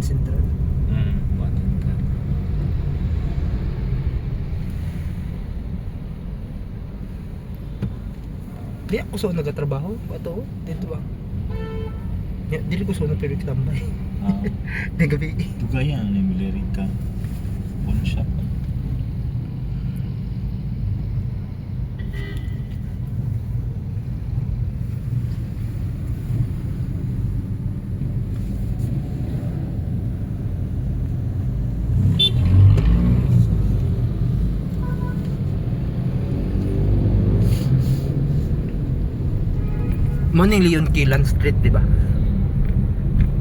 Butuan Central. Buwan ka. Di ako so nagatrabaho. Bato, dito ba? Dili ko so na pero tambay. Di gabi. Dugayan ni bilirin ka. Pawn shop. Maning Leon Kilan Street, di ba?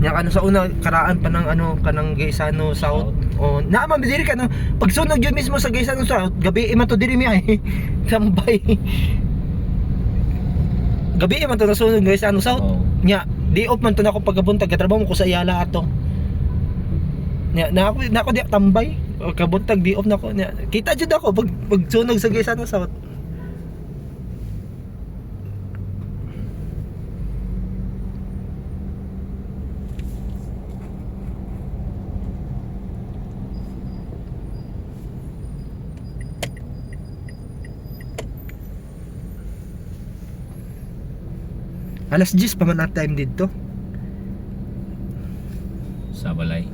Nya ano sa una karaan pa ng ano kanang Gaisano South. O naman diri ka no. Pag sunog yun mismo sa Gaisano South, gabi man to diri mi ay. Tambay. Gabi man to nasunog Gaisano South. Nya di off man to nako pagabuntag katrabaho ko sa Ayala ato. Nya na ako di tambay. Kabuntag di off nako. Nya kita jud ako pag sunog sa Gaisano South. Alas 10 pa man ang time dito. Sa balay.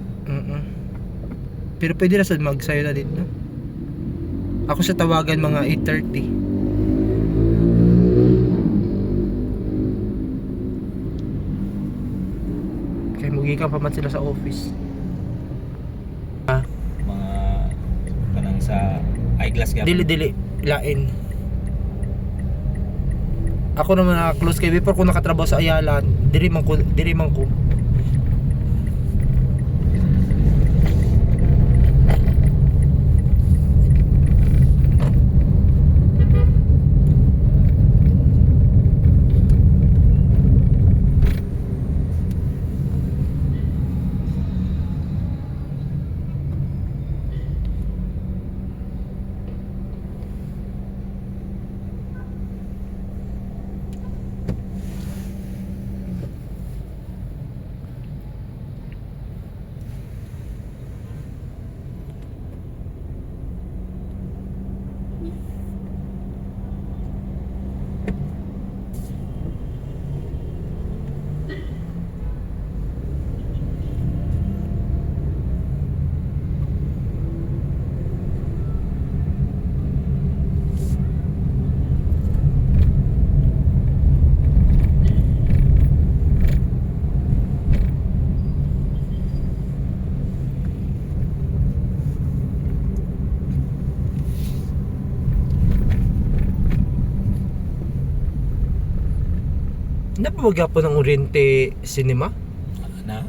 Pero pwede na sad magsayo na dito. Ako sa tawagan mga 8:30. Kaya mugikan pa man sila sa office. Mga kanang sa eyeglass gap. Dili lain. Ako naman close kay before ko nakatrabaho sa Ayala, diri man ko. Napawagapon ng Oriente Cinema.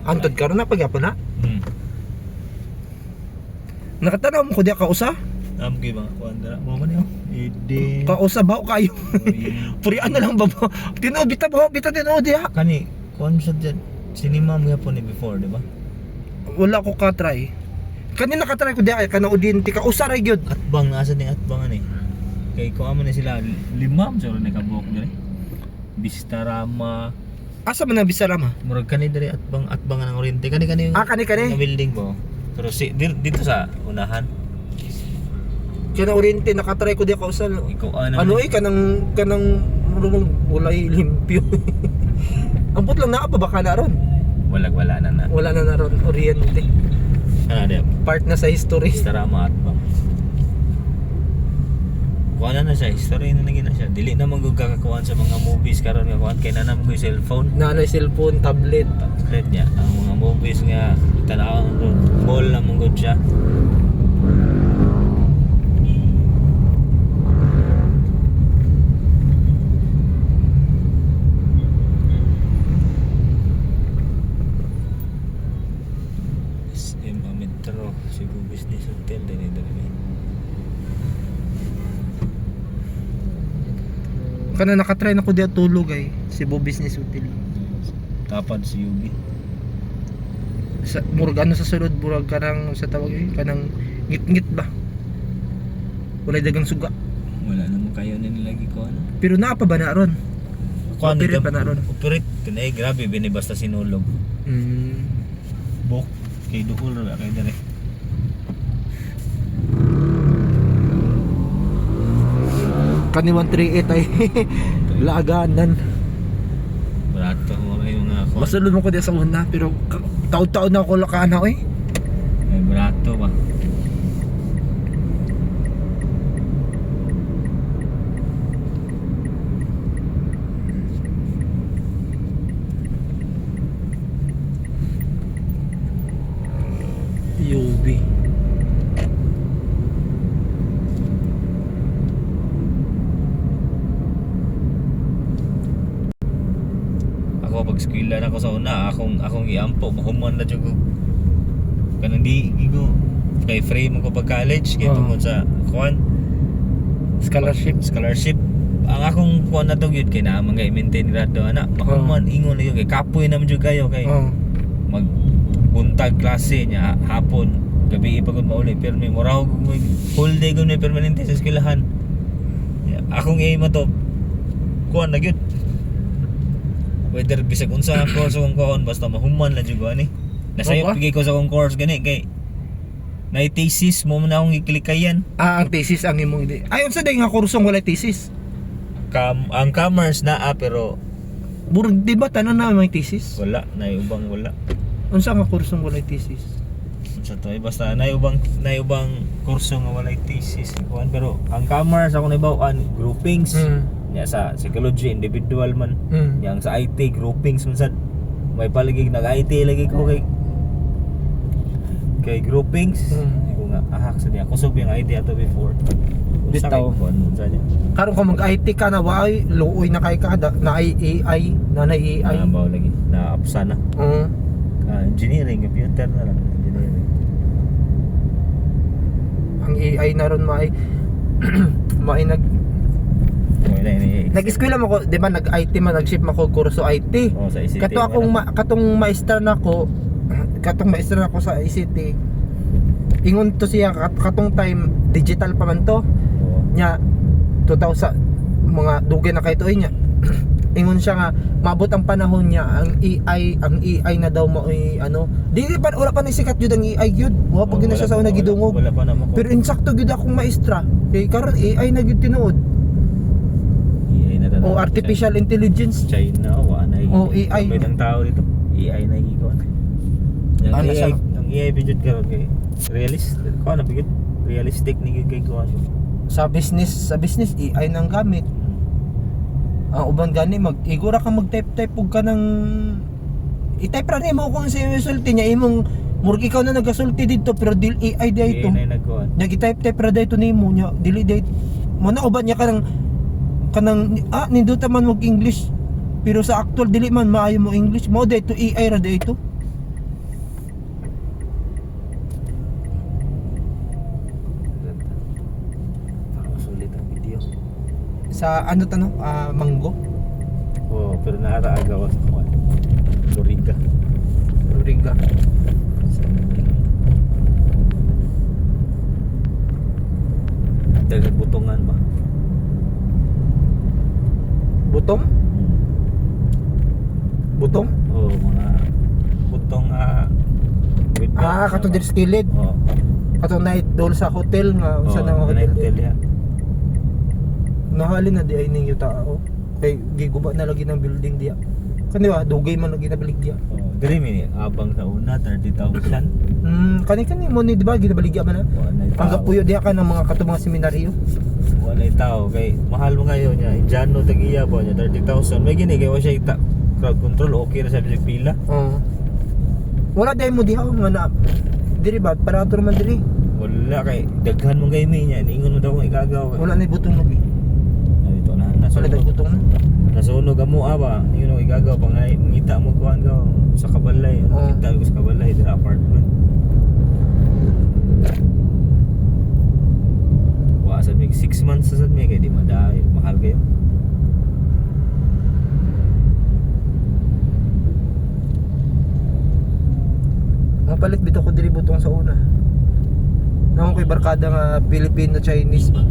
Antod karon napagapon na. Nakatanaw mo ko diya kausa? Kay mga kuandara mo man yo. Edi. Kausa ba kayo? Purian na lang ba? Tinuod bitaw tinuod diya. Kani kuan sa dyan. Cinema mo yapon ni before, di ba? Wala ko ka-try. Kanina ka-try ko diya kanang Oriente kausa ra gyud. Atbang asa ni atbang ani. Kay ko amo ni sila limam sa ron nakabuok diri. Bistarama. Asa man ang Bisarama? Murag kani diri atbang ng Oriente. Kani yung kani. nga building po. Pero dito sa unahan. Kaya Oriente nakatry ko diya kausa. Ikaw Ano kanang walay limpyo. Ampot lang naa pa baka na ron. Wala na. Wala na ron Oriente. Ano Part na sa history. Bistarama atbang. Kuha na siya, history na naging na siya. Dili na magkakakuhaan sa mga movies karon nga kuhaan kay nanam ko yung cellphone. Nanay cellphone, tablet. Tablet niya. Ang mga movies nga tanaw mall na mong siya. SM Metro, Cebu Business Hotel din dito. Kana nakatry na ko diya tulog ay Cebu Business Hotel. Tapad si Yugi. Sa murag ano sa sulod murag kanang sa tawag kanang ngit-ngit ba. Walay dagang suga. Wala na mo kayo na nilagi ko ano. Pero naa pa ba na ron? Kuan Operate pa na ron. Operate kanay grabe bini basta sinulog. Mm. Book Kay duol ra kay dire. Kani 138 ay laganan. Barato mo na yung mga kuan. Masulod mo ko di sa una pero taon-taon na ako lakana oy. Ay barato ba. UV. Ako pag skilla na ko sa una, akong iampo mahuman na jud ko. Kanang di gigo kay frame ko pag college kay Oh. tungod sa kuan Scholarship. Ang akong kuan na to gyud kay naa man i-maintain radto ana mahuman ingon na yun kay kapoy naman jud kayo kay Oh. magbuntag klase niya hapon gabi pagod mauli pero may moraw whole day gud may permanente sa eskwelahan. Akong aim to kuan na gyud. Whether bisag unsa ang course kung kuan basta mahuman lang jud ani. Nasayop Oo. pigay ko sa akong course gani kay na thesis mo man akong iklikayan. Ang thesis ang imong di. Ayon sa day nga kursong wala thesis. Ang commerce naa pero Burag di ba tanan na may thesis? wala na ubang wala. Unsa nga kursong wala thesis? Sa to basta na ubang kurso nga walay thesis kuan pero ang commerce ako naibaw-an groupings. Ya sa psychology individual man. Yang sa IT groupings man sad. May paligig nag-IT lagi ko kay groupings. Ko nga ahak sa niya kusog yung idea to before. Bitaw. Kuan sa niya. Karon ko mag-IT ka na why luoy na kay kada na AI na AI. Baw lagi na apsa na. Engineering computer na lang engineering. Ang AI na ron may may Wala ini. nag-eskwela mo ko, di ba nag-IT man, nag-ship mo ko kurso IT. Oh, sa ICT. Kato akong katong maestra nako, katong maestra nako sa ICT. Ingon to siya katong time digital pa man to. Oh. Nya 2000 mga dugay na kay to nya. Ingon siya nga maabot ang panahon niya ang AI na daw mo ano. Dili pa wala pa ni sikat jud ang AI gyud. Wa pa gyud na siya sa una gidungog. Wala pa na mo. Pero insakto gyud akong maestra. Kay karon AI na gyud tinuod. O artificial intelligence. China wa na O, AI. May tang tao dito. AI na giko. Yang Ano siya? Ang AI bidjud karon kay realistic ko na bigit realistic ni kay ko. Sa business AI nang gamit. Ang uban gani igura ka mag-type ug ka ng i-type ra nimo kung sa resulti niya imong murag ikaw na nagasulti dito pero dil AI di ito. AI na nagkuan. Nag-type ra dito nimo nya dili date. Mo na uban niya kanang ninduta man mag English pero sa actual dili man maayo mo English mo dito AI ra dito. Sulit ang video. Sa ano tanong Mango, Oh, pero naaraagaw sa kuan. Loriga. Riga. Dagat butongan ba? Butong? Butong? Oh, mga butong with Kato dir skilid. Oh. Kato night dool sa hotel nga usa na nga hotel hotel. ya. Nahali na di ay ning yuta ako. Kay giguba na lagi ng building diya. Kani ba dugay man lagi na bilig diya. Oh, diri mi abang sa una 30,000. Kani mo ni di ba ginabaligya man na? Ang gapuyo diya ka ng mga kato mga seminaryo. Wala tao kay mahal mo ngayon niya. Indiano tag-iya ba niya 30,000. May gini kay wa siya crowd control okay ra sa bisag pila. Oo. Wala dai mo diha nga na diri ba parator man diri. Wala kay daghan mo gay mi niya. Niingon mo daw kung igagaw. Wala na butong lagi. Dito na Wala nasunog. dai butong na. Nasunog amo ba? Yun ang igagaw pa nga ngita mo kuan gaw sa kabalay. Oo. Kita ko sa kabalay sa apartment. Wa sa mig 6 months sa sad mi kay di madai mahal kayo. Mapalit bitaw ko diri butong sa una. Nang ko'y barkada nga Filipino Chinese ba.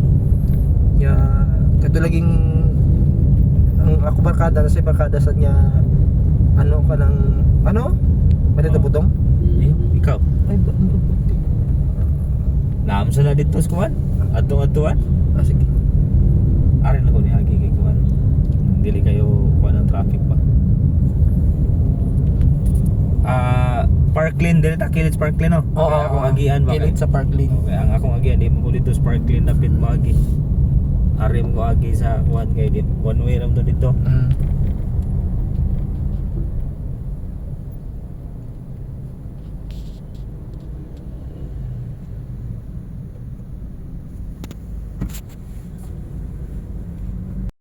Nya kato laging ang ako barkada na sa barkada sa niya ano ka ng ano? Malita Oh. butong? Ikaw. Naam sa na dito sa kuan. Atong-atuan. Ah, sige. Ari na ko ni agi kay kuan. Dili kayo kuan ng traffic pa. Parkland dili ta Kilid Parkland no. Oo, Kaya akong agian ba. Kilid sa Parkland. Okay, ang akong agian di mo ko dito sa Parkland napit mo agi. Ari mo ko agi sa kuan kay di one way ram to dito.